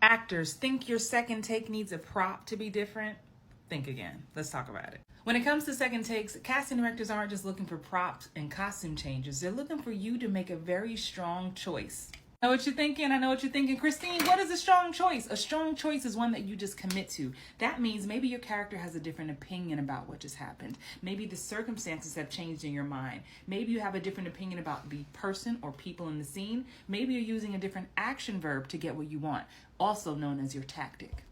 Actors, think your second take needs a prop to be different? Think again. Let's talk about it. When it comes to second takes, casting directors aren't just looking for props and costume changes. They're looking for you to make a very strong choice. I know what you're thinking. I know what you're thinking. Christine, what is a strong choice? A strong choice is one that you just commit to. That means maybe your character has a different opinion about what just happened. Maybe the circumstances have changed in your mind. Maybe you have a different opinion about the person or people in the scene. Maybe you're using a different action verb to get what you want, also known as your tactic.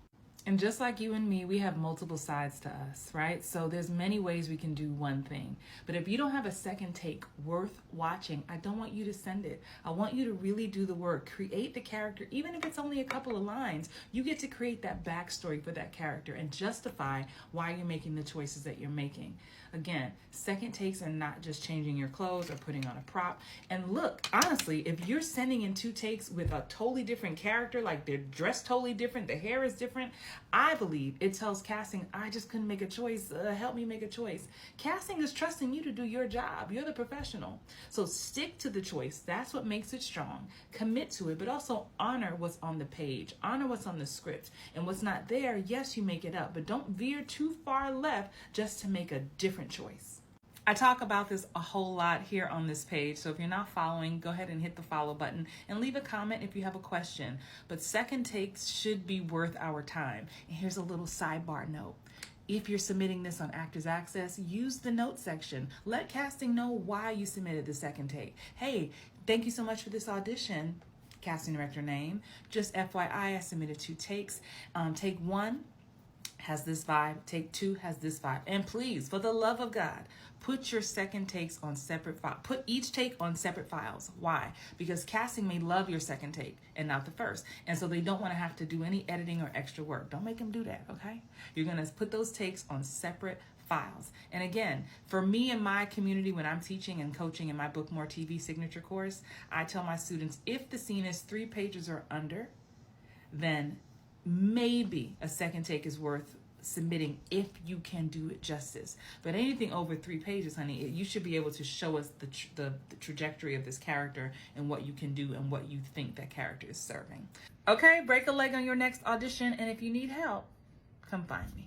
And just like you and me, we have multiple sides to us, right? So there's many ways we can do one thing. But if you don't have a second take worth watching, I don't want you to send it. I want you to really do the work. Create the character, even if it's only a couple of lines. You get to create that backstory for that character and justify why you're making the choices that you're making. Again, second takes are not just changing your clothes or putting on a prop. And look, honestly, if you're sending in 2 takes with a totally different character, like they're dressed totally different, the hair is different, I believe it tells casting, I just couldn't make a choice. Help me make a choice. Casting is trusting you to do your job. You're the professional. So stick to the choice. That's what makes it strong. Commit to it, but also honor what's on the page. Honor what's on the script. And what's not there, yes, you make it up, but don't veer too far left just to make a different choice. I talk about this a whole lot here on this page, so if you're not following, go ahead and hit the follow button and leave a comment if you have a question. But second takes should be worth our time. And here's a little sidebar note. If you're submitting this on Actors Access, use the notes section. Let casting know why you submitted the second take. Hey, thank you so much for this audition. Casting director name. Just FYI, I submitted 2 takes. Take 1 has this vibe, take 2 has this vibe. And please, for the love of God, put your second takes on separate files. Put each take on separate files. Why? Because casting may love your second take and not the first. And so they don't want to have to do any editing or extra work. Don't make them do that, okay? You're going to put those takes on separate files. And again, for me and my community, when I'm teaching and coaching in my Book More TV signature course, I tell my students, if the scene is 3 pages or under, then maybe a second take is worth submitting if you can do it justice. But anything over 3 pages, honey, you should be able to show us the trajectory of this character and what you can do and what you think that character is serving. Okay, break a leg on your next audition, and if you need help, come find me.